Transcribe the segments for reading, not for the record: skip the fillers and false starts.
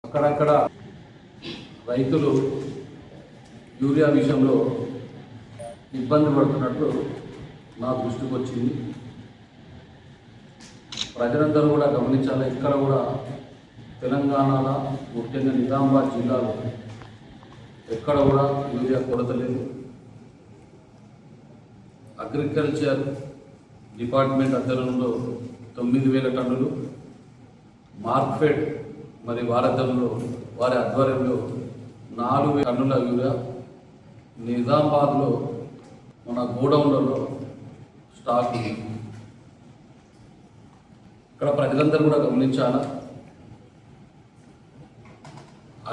అక్కడక్కడ రైతులు యూరియా విషయంలో ఇబ్బంది పడుతున్నట్లు నా దృష్టికి వచ్చింది. ప్రజలందరూ కూడా గమనించాలి. ఇక్కడ కూడా తెలంగాణలో ముఖ్యంగా నిజామాబాద్ జిల్లాలో ఎక్కడ కూడా యూరియా కొరత లేదు. అగ్రికల్చర్ డిపార్ట్మెంట్ ఆధ్వర్యంలో 9,000 టన్నులు, మార్కెట్ మరి వారి ఆధ్వర్యంలో 4,000 టన్నుల యూరియా నిజామాబాద్లో మన గోడౌన్లలో స్టాక్ ఉంది. ఇక్కడ ప్రజలందరూ కూడా గమనించాలా.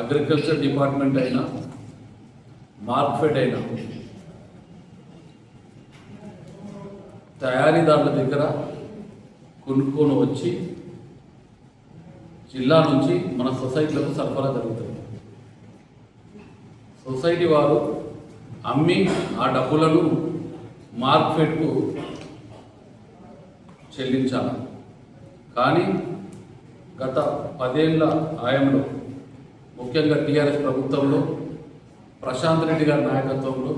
అగ్రికల్చర్ డిపార్ట్మెంట్ అయినా మార్కెట్ అయినా తయారీదారుల దగ్గర కొనుక్కొని వచ్చి జిల్లా నుంచి మన సొసైటీలకు సరఫరా జరుగుతుంది. సొసైటీ వారు అమ్మి ఆ డబ్బులను మార్కెట్కు చెల్లించాలి. కానీ గత 10 ఏళ్ల ఆయంలో ముఖ్యంగా టీఆర్ఎస్ ప్రభుత్వంలో ప్రశాంత్ రెడ్డి గారి నాయకత్వంలో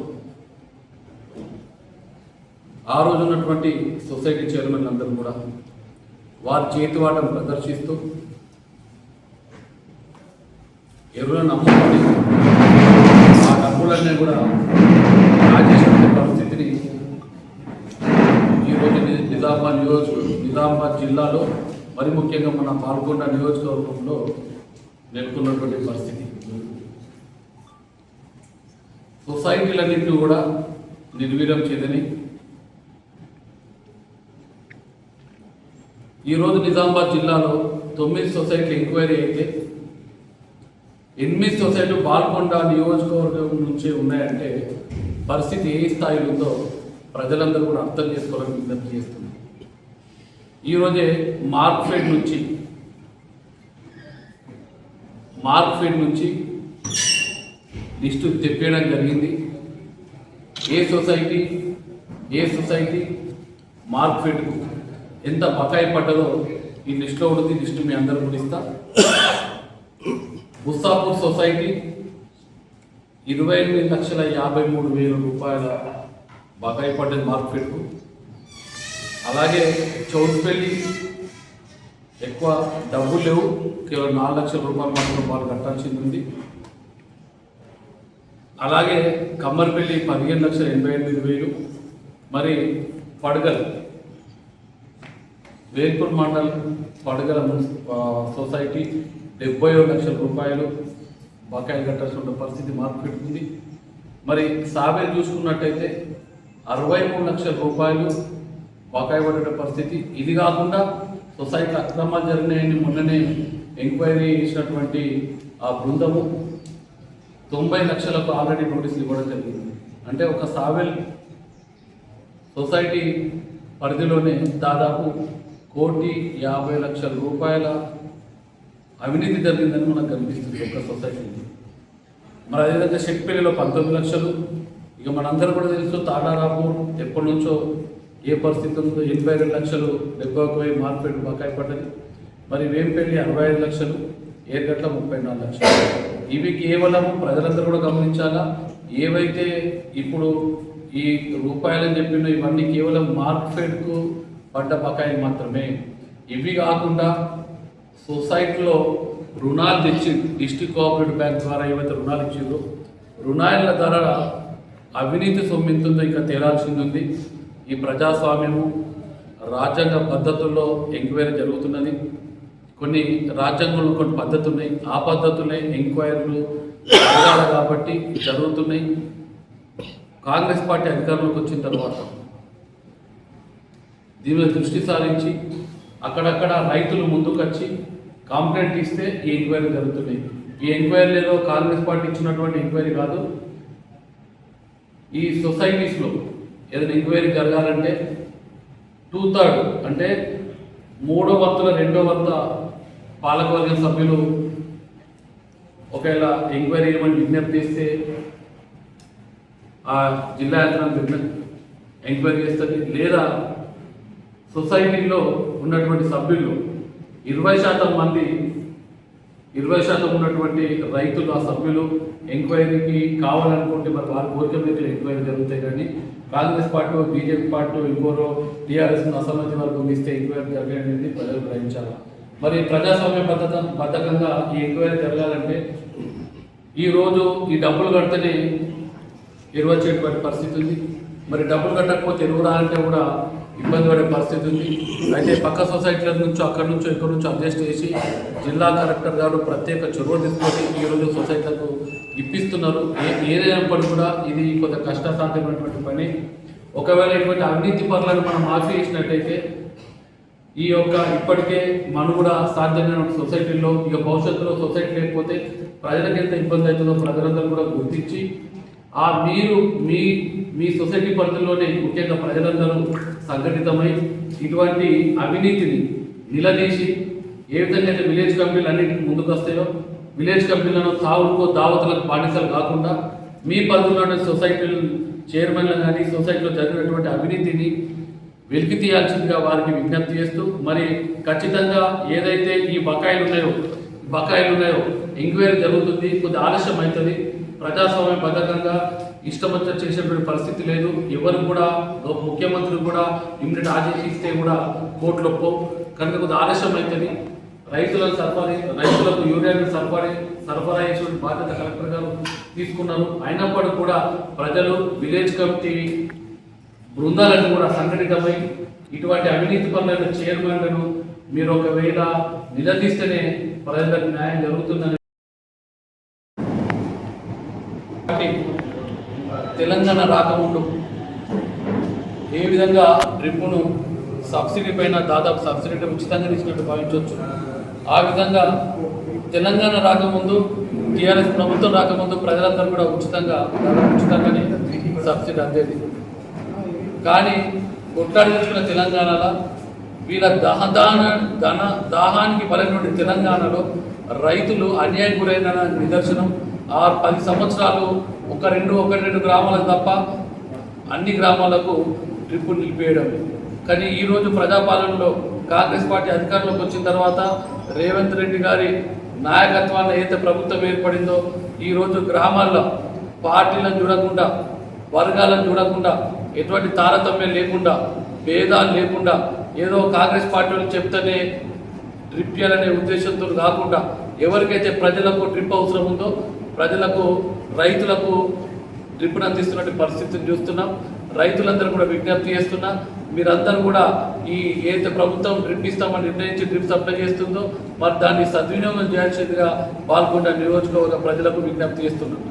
ఆ రోజు ఉన్నటువంటి సొసైటీ చైర్మన్ అందరూ కూడా వారి చేతివాటను ప్రదర్శిస్తూ ఎరువులను అమ్ముకొని ఆ డబ్బులన్నీ కూడా రాజేశ్వరి పరిస్థితిని ఈరోజు నిజామాబాద్ జిల్లాలో మరి ముఖ్యంగా మన పాల్గొండ నియోజకవర్గంలో నెలకొన్నటువంటి పరిస్థితి. సొసైటీలన్నింటినీ కూడా నిర్వీర్యం చేయదని ఈరోజు నిజామాబాద్ జిల్లాలో 9 సొసైటీలు ఎంక్వైరీ అయితే 8 సొసైటీలు పాల్గొండ నియోజకవర్గం నుంచే ఉన్నాయంటే పరిస్థితి ఏ స్థాయిలో ఉందో ప్రజలందరూ కూడా అర్థం చేసుకోవాలని విజ్ఞప్తి చేస్తున్నారు. ఈరోజే మార్కెట్ నుంచి లిస్టు తెప్పేయడం జరిగింది. ఏ సొసైటీ మార్కెట్కు ఎంత బకాయి పడ్డదో ఈ లిస్టులో ఉంటుంది. లిస్టు మీ అందరూ కూడా ఇస్తా. ముసాపూర్ సొసైటీ 28,53,000 రూపాయల బకాయి పడ్డది మార్కెట్కు. అలాగే చౌటుపల్లి ఎక్కువ డబ్బులు లేవు, కేవలం 4 లక్షల రూపాయలు మాత్రం వాళ్ళు కట్టాల్సింది ఉంది. అలాగే కమ్మర్పల్లి 15,88,000. మరి పడగల్ వేల్పూర్ మండల్ పడగల సొసైటీ 71 లక్షల రూపాయలు బకాయిలు కట్టాల్సిన పరిస్థితి మార్కెట్ ఉంది. మరి సాబేలు చూసుకున్నట్టయితే 63 లక్షల రూపాయలు బకాయి పడే పరిస్థితి. ఇది కాకుండా సొసైటీ అక్రమాలు జరిగినాయని మొన్ననే ఎంక్వైరీ చేసినటువంటి ఆ బృందము 90 లక్షలకు ఆల్రెడీ నోటీసులు ఇవ్వడం జరిగింది. అంటే ఒక సావెల్ సొసైటీ పరిధిలోనే దాదాపు 1,50,00,000 రూపాయల అవినీతి జరిగిందని మనకు కనిపిస్తుంది ఒక సొసైటీకి. మరి అదేవిధంగా షెట్పల్లిలో 19 లక్షలు. ఇక మనందరూ కూడా తెలుసు తాడారాపూర్ ఎప్పటి నుంచో ఏ పరిస్థితి ఉందో 82 లక్షలు 71,000 మార్కెట్ బకాయి పడ్డది. మరి వేంపల్లి 65 లక్షలు, ఏర్గట్ల 34 లక్షలు. ఇవి కేవలం ప్రజలందరూ కూడా గమనించాలా. ఏవైతే ఇప్పుడు ఈ రూపాయలని చెప్పిన ఇవన్నీ కేవలం మార్కెట్కు పడ్డ బకాయిలు మాత్రమే. ఇవి కాకుండా సొసైటీలో రుణాలు తెచ్చి డిస్ట్రిక్ట్ కోఆపరేటివ్ బ్యాంక్ ద్వారా ఏవైతే రుణాలు ఇచ్చిందో రుణాల ద్వారా అవినీతి సొమ్మింతుందో ఇంకా తేలాల్సింది ఉంది. ఈ ప్రజాస్వామ్యము రాజ్యాంగ పద్ధతుల్లో ఎంక్వైరీ జరుగుతున్నది. కొన్ని రాజ్యాంగంలో కొన్ని పద్ధతులు ఉన్నాయి. ఆ పద్ధతులే ఎంక్వైరీలు జరగాలి కాబట్టి జరుగుతున్నాయి. కాంగ్రెస్ పార్టీ అధికారంలోకి వచ్చిన తర్వాత దీని మీద దృష్టి సారించి అక్కడక్కడ రైతులు ముందుకొచ్చి కంప్లైంట్ ఇస్తే ఈ ఎంక్వైరీ జరుగుతున్నాయి. ఈ ఎంక్వైరీలో కాంగ్రెస్ పార్టీ ఇచ్చినటువంటి ఎంక్వైరీ కాదు. ఈ సొసైటీస్లో ఏదైనా ఎంక్వైరీ జరగాలంటే 2/3 అంటే 3వ వంతుల 2వ వంత పాలకవర్గ సభ్యులు ఒకవేళ ఎంక్వైరీ ఏమని విజ్ఞప్తి చేస్తే ఆ జిల్లా యంత్రాంగం ఎంక్వైరీ చేస్తుంది. లేదా సొసైటీలో ఉన్నటువంటి సభ్యులు 20% మంది 20% ఉన్నటువంటి రైతులు ఆ సభ్యులు ఎంక్వైరీకి కావాలనుకుంటే మరి వారి కోరిక మీద ఎంక్వైరీ జరుగుతాయి. కానీ కాంగ్రెస్ పార్టీ, బీజేపీ పార్టీ, ఇంకోరో టీఆర్ఎస్ అసమ్మతి వరకు ఇస్తే ఎంక్వైరీ జరగనేది ప్రజలు గ్రహించాలి. మరి ప్రజాస్వామ్య బద్ధకంగా ఈ ఎంక్వైరీ జరగాలంటే ఈరోజు ఈ డబ్బులు కడితేనే ఎరువు వచ్చేటువంటి పరిస్థితి ఉంది. మరి డబ్బులు కట్టకపోతే ఎరువు రాలంటే కూడా ఇబ్బంది పడే పరిస్థితి ఉంది. అయితే పక్క సొసైటీల నుంచో అక్కడి నుంచో ఇక్కడ నుంచో అడ్జస్ట్ చేసి జిల్లా కలెక్టర్ గారు ప్రత్యేక చొరవ తీసుకొని ఈరోజు సొసైటీలకు ఇప్పిస్తున్నారు. ఏదైనప్పటికీ కూడా ఇది కొంత కష్టసాధ్యమైనటువంటి పని. ఒకవేళ ఇటువంటి అవినీతి పనులను మనం మాఫీ చేసినట్టయితే ఈ యొక్క ఇప్పటికే మనుగడ సాధ్యమైన సొసైటీల్లో ఇక భవిష్యత్తులో సొసైటీ లేకపోతే ప్రజలకు ఎంత ఇబ్బంది అవుతుందో ప్రజలందరూ కూడా గుర్తించి మీరు మీ సొసైటీ పరిధిలోనే ముఖ్యంగా ప్రజలందరూ సంఘటితమై ఇటువంటి అవినీతిని నిలదీసి ఏ విధంగా అయితే విలేజ్ కమిటీలు అన్నింటికి ముందుకు వస్తాయో విలేజ్ కమిటీలను తావుడుకో దావతులకు బానిసలు కాకుండా మీ పరిధిలోని సొసైటీలు చైర్మన్లు కానీ సొసైటీలో జరిగినటువంటి అవినీతిని వెలికి తీయాల్సిందిగా వారికి విజ్ఞప్తి చేస్తూ మరి ఖచ్చితంగా ఏదైతే ఈ బకాయిలు ఉన్నాయో ఎంక్వైరీ జరుగుతుంది. కొద్ది ఆలస్యం అవుతుంది. ప్రజాస్వామ్య బద్ధకంగా ఇష్టమొచ్చ చేసేటువంటి పరిస్థితి లేదు. ఎవరు కూడా ముఖ్యమంత్రి కూడా ఇమ్మీడియట్ ఆదేశిస్తే కూడా కోర్టులో కనుక కొద్ది ఆలస్యం అవుతుంది. రైతులకు యూరియాను సరఫరా చేసే బాధ్యత కలెక్టర్ గారు తీసుకున్నారు. అయినప్పటికీ కూడా ప్రజలు విలేజ్ కమిటీ బృందాలను కూడా సంఘటితమై ఇటువంటి అవినీతి పనులైన చైర్మన్లను మీరు ఒకవేళ నిలదీస్తేనే ప్రజలకు న్యాయం జరుగుతుందని తెలంగాణ రాకముందు ఏ విధంగా డ్రిప్పును సబ్సిడీ పైన దాదాపు సబ్సిడీ ఉచితంగా ఇచ్చినట్టు భావించవచ్చు. ఆ విధంగా తెలంగాణ రాకముందు టీఆర్ఎస్ ప్రభుత్వం రాకముందు ప్రజలందరూ కూడా ఉచితంగానే సబ్సిడీ అందేది. కానీ కొట్లాడి తెచ్చుకున్న తెలంగాణలో వీళ్ళ దాహానికి బలైనటువంటి తెలంగాణలో రైతులు అన్యాయం గురైన నిదర్శనం. 10 సంవత్సరాలు ఒక రెండు గ్రామాలకు తప్ప అన్ని గ్రామాలకు ట్రిప్పు నిలిపేయడం. కానీ ఈరోజు ప్రజాపాలనలో కాంగ్రెస్ పార్టీ అధికారంలోకి వచ్చిన తర్వాత రేవంత్ రెడ్డి గారి నాయకత్వాన్ని ఏదైతే ప్రభుత్వం ఏర్పడిందో ఈరోజు గ్రామాల్లో పార్టీలను చూడకుండా వర్గాలను చూడకుండా ఎటువంటి తారతమ్యం లేకుండా భేదాలు లేకుండా ఏదో కాంగ్రెస్ పార్టీ వాళ్ళు చెప్తేనే డ్రిప్ చేయాలనే ఉద్దేశంతో కాకుండా ఎవరికైతే ప్రజలకు డ్రిప్ అవసరం ఉందో రైతులకు డ్రిప్ను అందిస్తున్న పరిస్థితిని చూస్తున్నాం. రైతులందరూ కూడా విజ్ఞప్తి చేస్తున్నా మీరందరూ కూడా ఈ ఏదైతే ప్రభుత్వం డ్రిప్ ఇస్తామని నిర్ణయించి డ్రిప్ సప్లై చేస్తుందో మరి దాన్ని సద్వినియోగం చేయాల్సిందిగా పాల్గొన్న నియోజకవర్గ ప్రజలకు విజ్ఞప్తి చేస్తున్నాం.